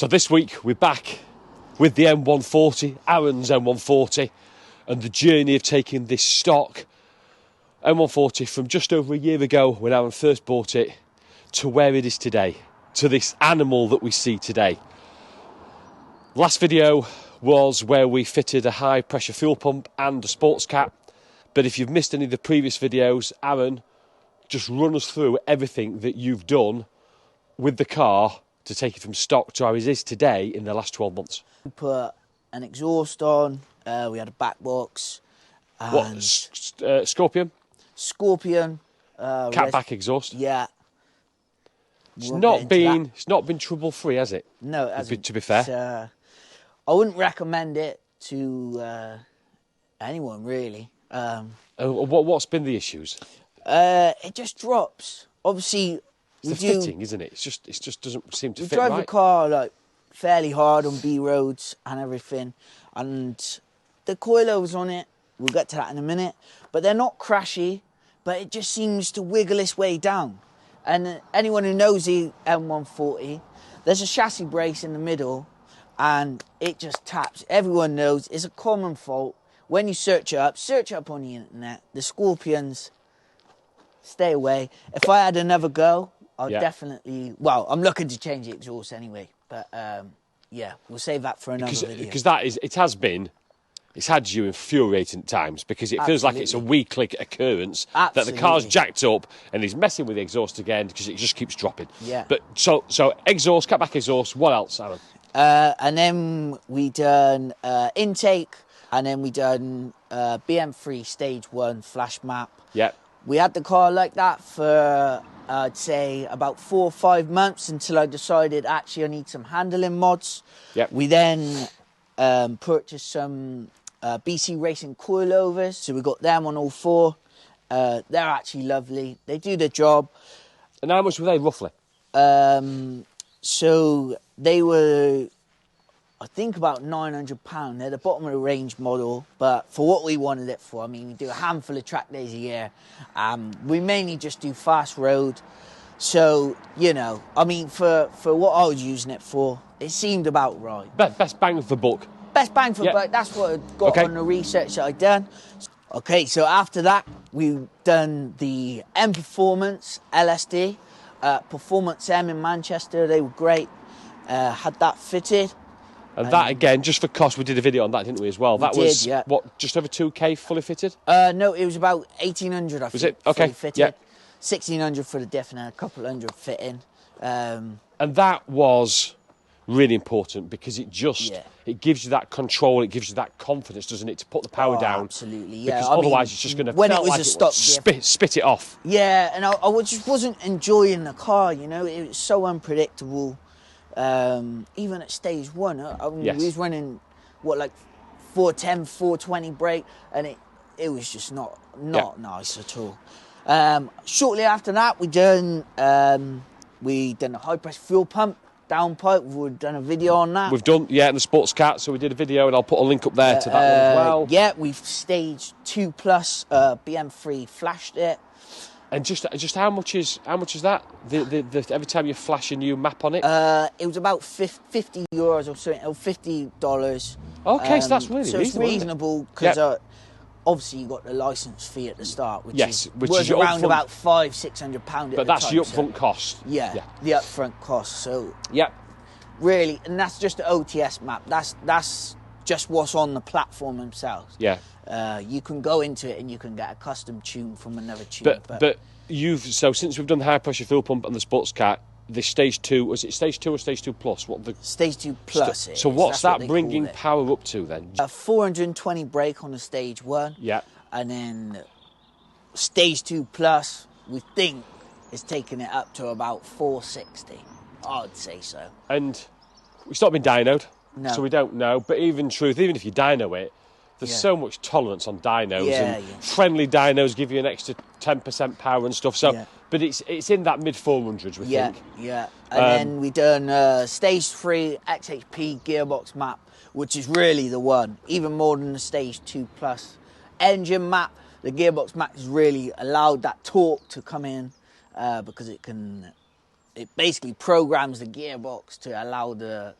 So this week we're back with the M140, Aaron's M140, and the journey of taking this stock M140 from just over a year ago when Aaron first bought it to where it is today, to this animal that we see today. Last video was where we fitted a high pressure fuel pump and a sports cap, but if you've missed any of the previous videos, Aaron, just run us through everything that you've done with the car to take it from stock to how it is today in the last 12 months. We put an exhaust on, we had a back box. And what, Scorpion? Scorpion. Catback exhaust? Yeah. It's not been trouble free, has it? No, it hasn't. To be fair. I wouldn't recommend it to anyone, really. What's been the issues? It just drops. Obviously, it's the fitting, isn't it? It just doesn't seem to fit right. We drive the car like fairly hard on B roads and everything, and the coilovers on it, we'll get to that in a minute, but they're not crashy, but it just seems to wiggle its way down. And anyone who knows the M140, there's a chassis brace in the middle and it just taps. Everyone knows it's a common fault. When you search it up on the internet. The Scorpions, stay away. If I had another go, I'd definitely, well, I'm looking to change the exhaust anyway, but yeah, we'll save that for another video. Because it's had you infuriating at times because it feels like it's a weekly occurrence that the car's jacked up and he's messing with the exhaust again because it just keeps dropping. Yeah. But so exhaust, catback exhaust, what else, Aaron? And then we done intake, and then we done BM3 stage 1 flash map. Yeah. We had the car like that for, I'd say, about 4 or 5 months until I decided actually I need some handling mods. Yep. We then purchased some BC Racing coilovers, so we got them on all 4. They're actually lovely. They do the job. And how much were they roughly? So they were, I think, about £900. They're the bottom of the range model, but for what we wanted it for, I mean, we do a handful of track days a year. We mainly just do fast road. So, you know, I mean, for what I was using it for, it seemed about right. Best bang for buck. Best bang for buck, that's what I got on the research that I done. Okay, so after that, we've done the M Performance LSD, Performance M in Manchester. They were great. Had that fitted. And that, again, just for cost, we did a video on that, didn't we, as well? That was, what, just over 2K fully fitted? No, it was about 1,800, I think. Was it? Okay, fully fitted. yeah. 1,600 for the diff and a couple hundred fitting. And that was really important because it just, it gives you that control, it gives you that confidence, doesn't it, to put the power down. Absolutely, yeah. Because otherwise it's just going to when it was a stock spit it off. Yeah, and I just wasn't enjoying the car, you know. It was so unpredictable. Even at stage 1, I mean, we was running, what, like 410, 420 brake, and it was just not nice at all. Shortly after that, we done a high pressure fuel pump downpipe. We've done a video on that. We've done, and the sports cat, so we did a video, and I'll put a link up there to that one as well. Yeah, we've stage 2 plus BM3 flashed it. And just how much is that? The every time you flash a new map on it? It was about €50 or something, or $50. Okay, so that's really reasonable. So it's reasonable because obviously you got the license fee at the start, which was around about £500-600. But that's the upfront cost. Yeah, the upfront cost. So yeah, really, and that's just the OTS map. That's just what's on the platform themselves. Yeah. You can go into it and you can get a custom tune from another tune. But so since we've done the high pressure fuel pump and the sports cat, the stage 2, was it stage 2 or stage 2 plus? Stage 2 plus. So what's that bringing power up to then? 420 brake on the stage 1. Yeah. And then stage 2 plus, we think, is taking it up to about 460. I'd say so. And it's not been dynoed, no. So we don't know. But even if you dyno it, there's so much tolerance on dynos, and friendly dynos give you an extra 10% power and stuff. So, but it's in that mid 400s, we think. Yeah. And then we done stage 3 XHP gearbox map, which is really the one, even more than the stage 2 plus engine map. The gearbox map has really allowed that torque to come in because it can it basically programs the gearbox to allow the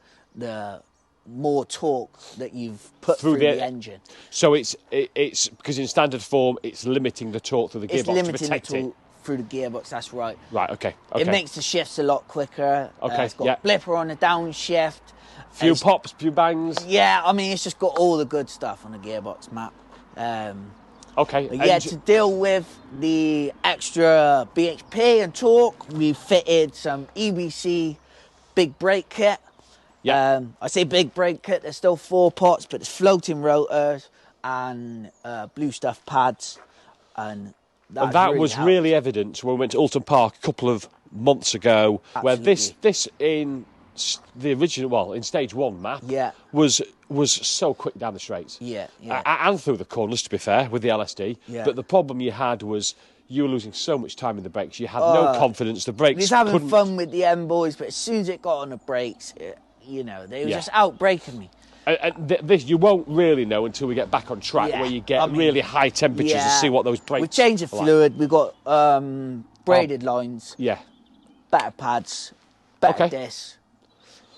more torque that you've put through the engine. So it's because in standard form it's limiting the torque through the gearbox to protect the torque through the gearbox. That's right. Right. Okay. It makes the shifts a lot quicker. Okay. It's got a blipper on the downshift. Few pops, few bangs. Yeah, I mean, it's just got all the good stuff on the gearbox map. Okay. But yeah, to deal with the extra BHP and torque, we fitted some EBC big brake kit. Yeah. I say big brake kit, there's still 4 pots, but it's floating rotors and blue stuff pads. And that was really evident when we went to Alton Park a couple of months ago. Absolutely. Where this in the original, well, in stage 1 map, was so quick down the straights. Yeah. And through the corners, to be fair, with the LSD. Yeah. But the problem you had was you were losing so much time in the brakes. You had no confidence. The brakes. We was having fun with the M boys, but as soon as it got on the brakes, they were just out braking me. And this you won't really know until we get back on track, where you get really high temperatures to see what those brakes. We changed the fluid. We got braided lines. Yeah. Better pads. Better discs.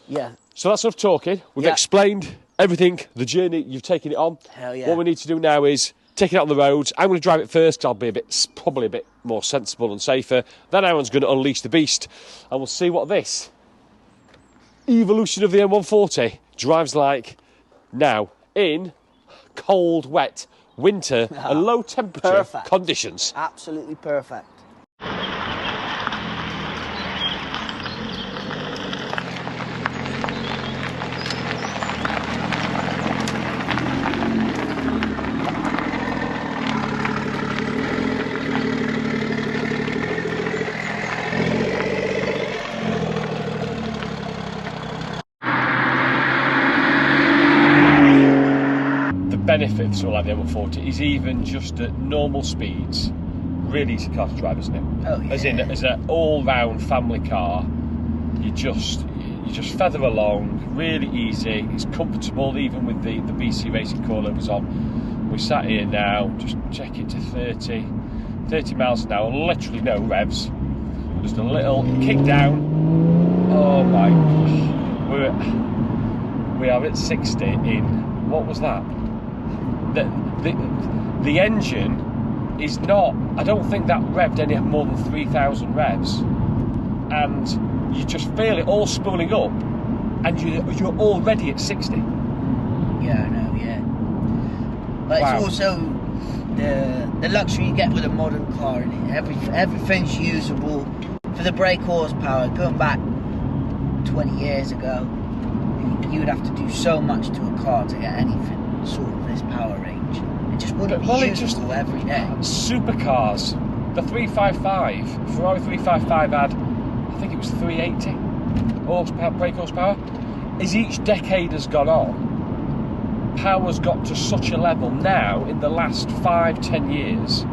Yeah. So that's enough talking. We've explained everything, the journey you've taken it on. Hell yeah. What we need to do now is take it out on the roads. I'm going to drive it first. I'll be probably a bit more sensible and safer. Then Aaron's going to unleash the beast, and we'll see what this evolution of the M140 drives like now in cold, wet, winter and low temperature conditions. Absolutely perfect. Benefit of something like the M140 is even just at normal speeds, really easy car to drive, isn't it? Oh yeah. As an all-round family car, you just feather along, really easy. It's comfortable, even with the BC Racing coilovers on. We're sat here now, just check it to 30 miles an hour, literally no revs. Just a little kick down. Oh my gosh, we are at 60 in, what was that? The engine is not, I don't think that revved any more than 3,000 revs, and you just feel it all spooling up, and you're already at 60. Yeah, I know, yeah. But it's also the luxury you get with a modern car, and everything's usable. For the brake horsepower, going back 20 years ago, you would have to do so much to a car to get anything sort of this power range. It just wouldn't be usable every day. Supercars, the 355, Ferrari 355 had, I think it was 380 horsepower, brake horsepower. As each decade has gone on, power's got to such a level now in the last 5-10 years.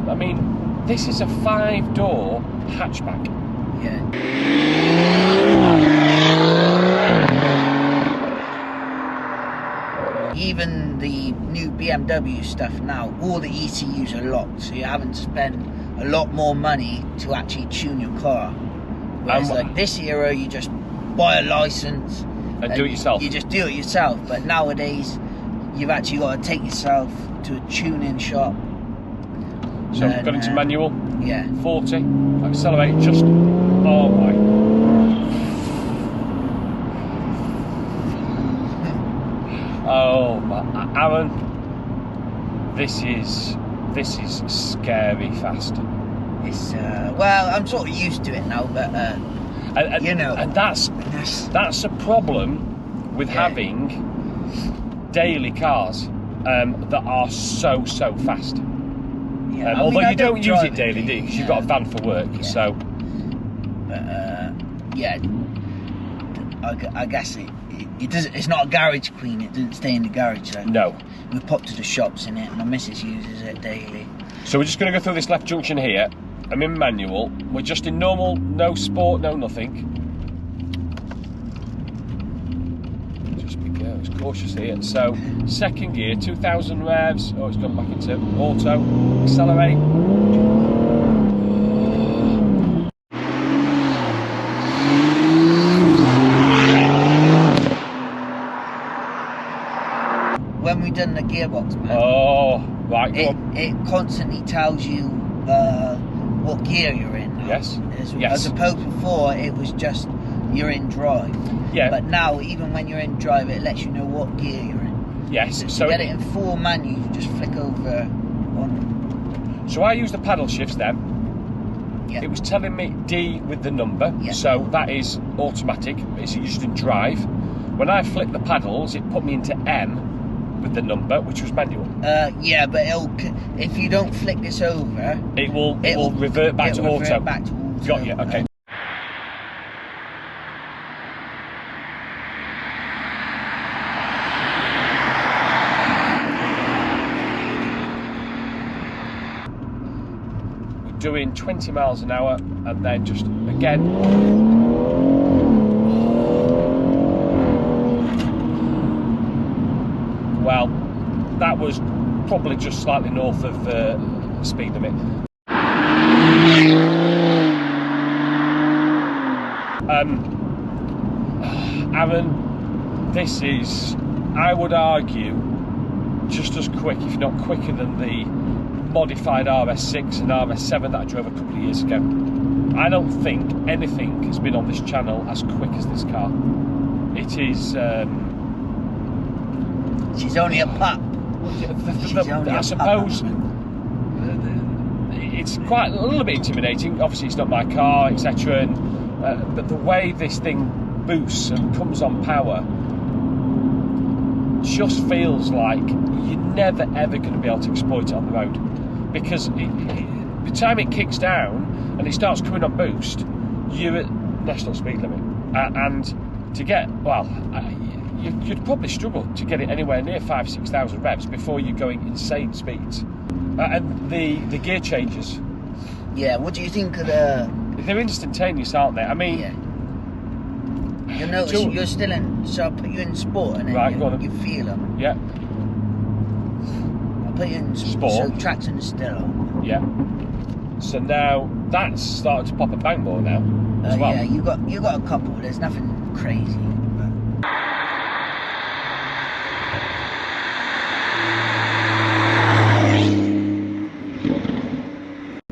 I mean, this is a 5-door hatchback. Yeah. Even the new BMW stuff now, all the ECUs are locked, so you're having to spend a lot more money to actually tune your car. Whereas like this era, you just buy a license and do it yourself. You just do it yourself. But nowadays, you've actually got to take yourself to a tuning shop. So we've got into manual. Yeah. 40. Accelerate just. Oh my. Oh my, Aaron, this is scary fast. It's well, I'm sort of used to it now, but you know, and that's a problem with having daily cars that are so fast. Yeah, although you don't use it daily, do you? Because you've got a van for work, so. But yeah, I guess it doesn't. It's not a garage queen. It doesn't stay in the garage. So no. We pop to the shops in it. My missus uses it daily. So we're just going to go through this left junction here. I'm in manual. We're just in normal, no sport, no nothing. Just be careful, it's cautious here. So second gear, 2,000 revs. Oh, it's gone back into auto. Accelerate. when we done the gearbox, man. Oh, right. Go on. It constantly tells you what gear you're in now. Yes. As opposed to before, it was just you're in drive. Yeah. But now, even when you're in drive, it lets you know what gear you're in. Yes. So to get it in full manual, you just flick over on. So I use the paddle shifts then. Yeah. It was telling me D with the number, Yeah. so that is automatic. It's used in drive. When I flicked the paddles, it put me into M with the number, which was manual. Yeah, but if you don't flick this over, It will revert back to auto. Back to auto. Got you. Okay. Doing 20 miles an hour, and then just again. Well, that was probably just slightly north of speed limit. Aaron, this is, I would argue, just as quick, if not quicker than the modified RS6 and RS7 that I drove a couple of years ago. I don't think anything has been on this channel as quick as this car. It is. She's only a pup. I suppose it's quite a little bit intimidating. Obviously, it's not my car, etc. But the way this thing boosts and comes on power just feels like you're never ever going to be able to exploit it on the road, because by the time it kicks down and it starts coming on boost, you're at national speed limit, and to get, well, you'd probably struggle to get it anywhere near 5,000-6,000 revs before you're going insane speeds. And the gear changes. Yeah, what do you think of the... They're instantaneous, aren't they? I mean... Yeah. You'll notice you're still in... So I'll put you in sport and then right, go on. You feel them. Yeah. I'll put you in sport. So traction is still on. Yeah. So now that's started to pop a bang more now as well. Yeah, you got a couple. There's nothing crazy.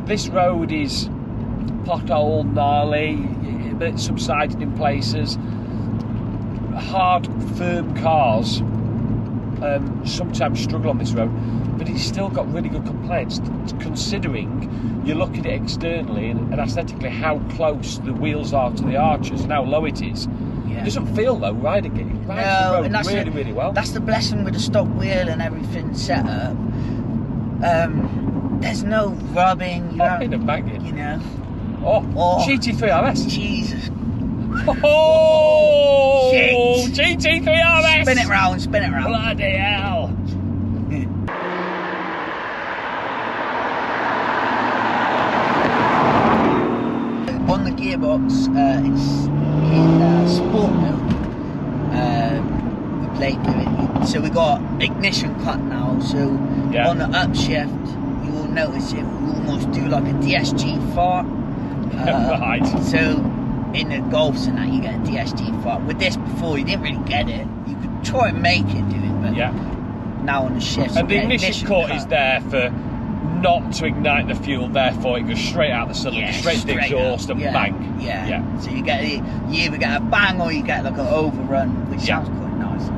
This road is pothole, gnarly, a bit subsided in places. Hard, firm cars sometimes struggle on this road, but it's still got really good complaints, considering you look at it externally and aesthetically how close the wheels are to the arches and how low it is. Yeah. It doesn't feel low riding it. It rides the road really, really well. That's the blessing with the stock wheel and everything set up. There's no rubbing. Popping and banging. You know. Oh, GT3 RS. Jesus. Oh, shit. GT3 RS. Spin it round. Bloody hell. On the gearbox, it's in sport mode. We played with it. So we got ignition cut now. So on the upshift, you will notice it will almost do like a DSG fart. Right. So in the Golfs and that, you get a DSG fart. With this before, you didn't really get it. You could try and make it do it, but now on the shift. And the ignition cut is there for not to ignite the fuel, therefore it goes straight out the cylinder, straight to the exhaust and bang. Yeah. So you either get a bang or you get like an overrun, which sounds quite nice.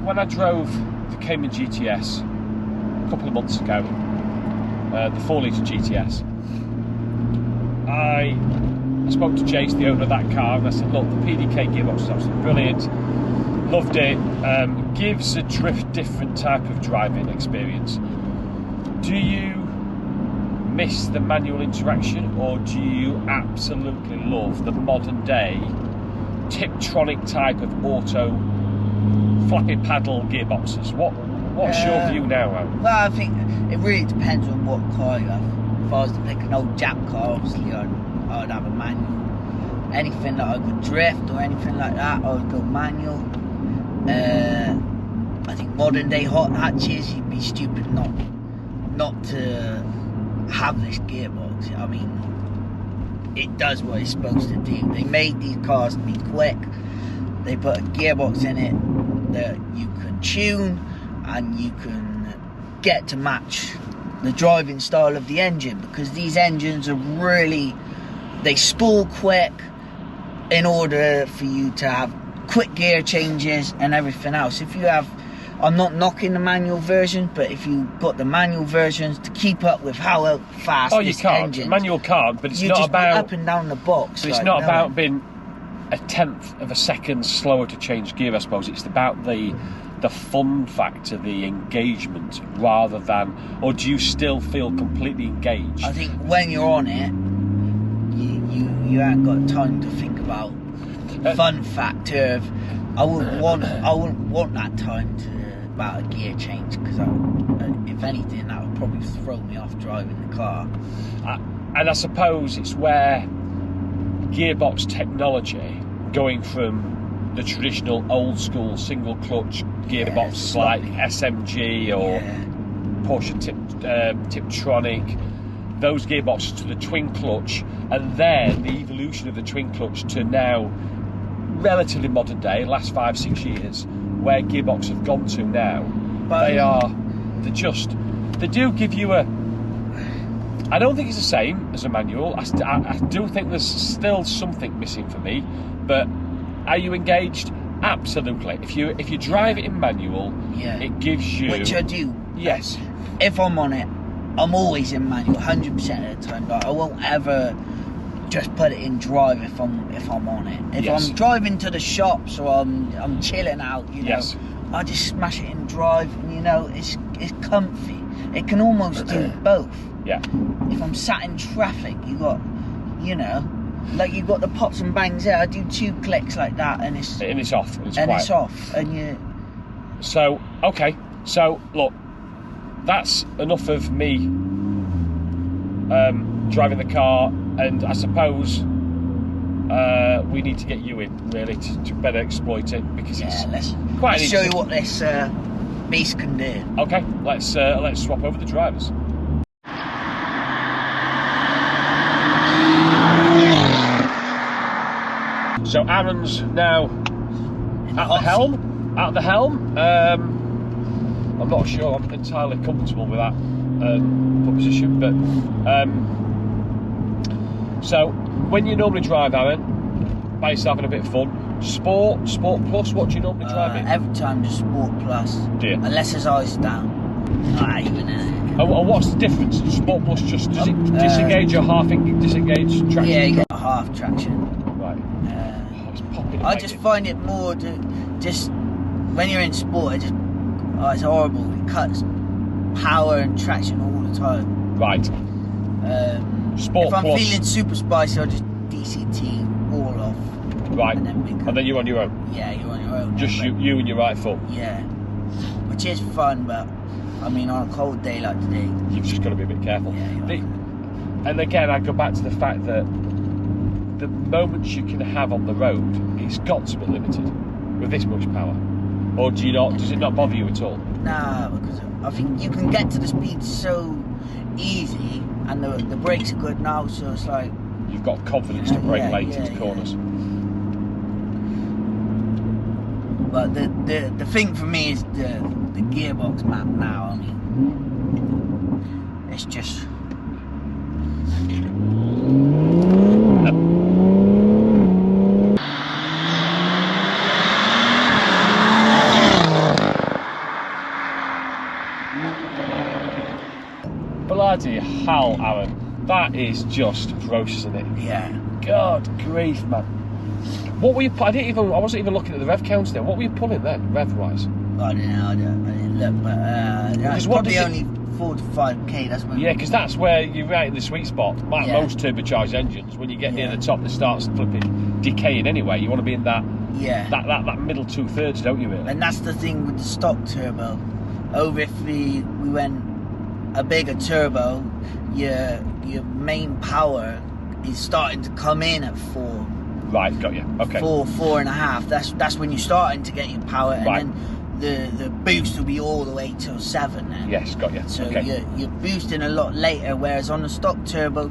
When I drove the Cayman GTS a couple of months ago, the 4-litre GTS, I spoke to Chase, the owner of that car, and I said, look, the PDK gearbox is absolutely brilliant, loved it, gives a different type of driving experience. Do you miss the manual interaction, or do you absolutely love the modern day Tiptronic type of auto flappy paddle gearboxes? What's your view now, Aaron? Well, I think it really depends on what car you have. If I was to pick an old Jap car, obviously I'd have a manual. Anything that I could drift or anything like that, I would go manual. I think modern day hot hatches, you'd be stupid not to have this gearbox. I mean, it does what it's supposed to do. They made these cars to be quick. They put a gearbox in it that you can tune and you can get to match the driving style of the engine, because these engines are really, they spool quick in order for you to have quick gear changes and everything else. If you have, I'm not knocking the manual version, but if you got the manual versions to keep up with how fast you can't. Manual can't, but it's not about up and down the box. But it's not about being a tenth of a second slower to change gear, I suppose. It's about the fun factor, the engagement, rather than, or do you still feel completely engaged? I think when you're on it, you ain't got time to think about fun factor of, I wouldn't want that time to about a gear change, because if anything that would probably throw me off driving the car. And I suppose it's where gearbox technology, going from the traditional old school single clutch gearboxes like SMG or Porsche Tiptronic, those gearboxes, to the twin clutch, and then the evolution of the twin clutch to now relatively modern day, last 5-6 years, where gearboxes have gone to now. But they do give you a, I don't think it's the same as a manual. I do think there's still something missing for me, but are you engaged? Absolutely. If you drive it in manual, it gives you, which I do. Yes. If I'm on it, I'm always in manual 100% of the time. Like, I won't ever just put it in drive if I'm on it. If I'm driving to the shops or I'm chilling out, you know, I just smash it in drive, and you know, it's comfy. It can almost do both. Yeah. If I'm sat in traffic, you got, you know, like you got the pops and bangs there. I do 2 clicks like that, and it's off. It's off, and you. So okay, so look, that's enough of me driving the car, and I suppose we need to get you in really to better exploit it, because it's quite. Let's show you what this beast can do. Okay, let's swap over the drivers. So Aaron's now at the helm. I'm not sure I'm entirely comfortable with that position, but so when you normally drive, Aaron, by yourself and a bit of fun, Sport Plus, what do you normally drive in? Every time just Sport Plus. Do you? Unless there's ice down. Not even and what's the difference? Sport Plus, just does it disengage or half disengage traction? Yeah, you get half traction. Right. It's popping. I just find it more just when you're in sport, it's horrible. It cuts power and traction all the time. Right. Sport if I'm Plus. feeling super spicy, I'll just DCT all off. Right. And then you're on your own. Yeah, you're on your own. Just you and your right foot. Yeah. Which is fun, but I mean, on a cold day like today, you've just got to be a bit careful. Yeah, and again, I go back to the fact that the moments you can have on the road, it's got to be limited with this much power. Or do you not? Does it not bother you at all? Nah, because I think you can get to the speed so easy, and the brakes are good now, so it's like you've got confidence to brake late into corners. But the thing for me is the gearbox map now. I mean, it's just. Bloody hell, Aaron. That is just ferocious, isn't it? Yeah. God grief, man. What were you? I wasn't even looking at the rev counts there. What were you pulling then, rev-wise? I don't know. I didn't look, but it's probably only 4 to 5k. That's when. Yeah, because that's where you're right in the sweet spot. Like most turbocharged engines, when you get near the top, they start flipping decaying anyway. You want to be in that. Yeah. That middle 2/3, don't you? Really? And that's the thing with the stock turbo. Over if we went a bigger turbo, your main power is starting to come in at 4. Right, got you. Okay. 4.5. That's when you're starting to get your power, and then the boost will be all the way till 7. Then. Yes, got you. So you're boosting a lot later, whereas on the stock turbo,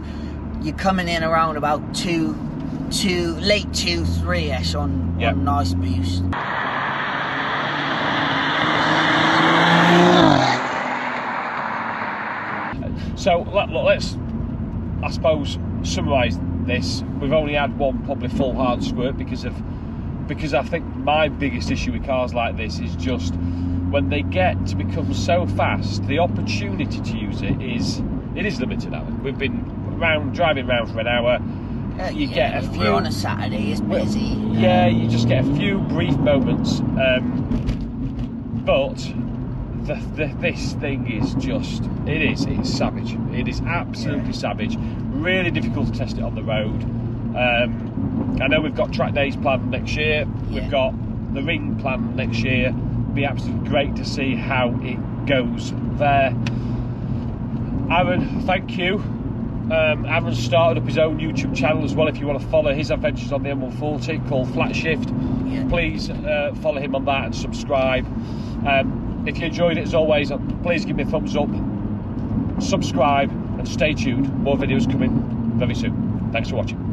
you're coming in around about late 2-3ish on nice boost. So let's, I suppose, summarise this. We've only had one probably full hard squirt because I think my biggest issue with cars like this is just when they get to become so fast, the opportunity to use it is limited. Alan, we've been driving around for an hour. You get a few. We're on a Saturday, it's busy. Yeah, you just get a few brief moments, but this thing is just it's savage. It is absolutely savage. Really difficult to test it on the road. I know we've got track days planned next year. We've got the ring planned next year. It'd be absolutely great to see how it goes there. Aaron, thank you. Aaron's started up his own YouTube channel as well. If you want to follow his adventures on the M140 called Flat Shift, please follow him on that and subscribe. If you enjoyed it, as always, please give me a thumbs up, subscribe, and stay tuned. More videos coming very soon. Thanks for watching.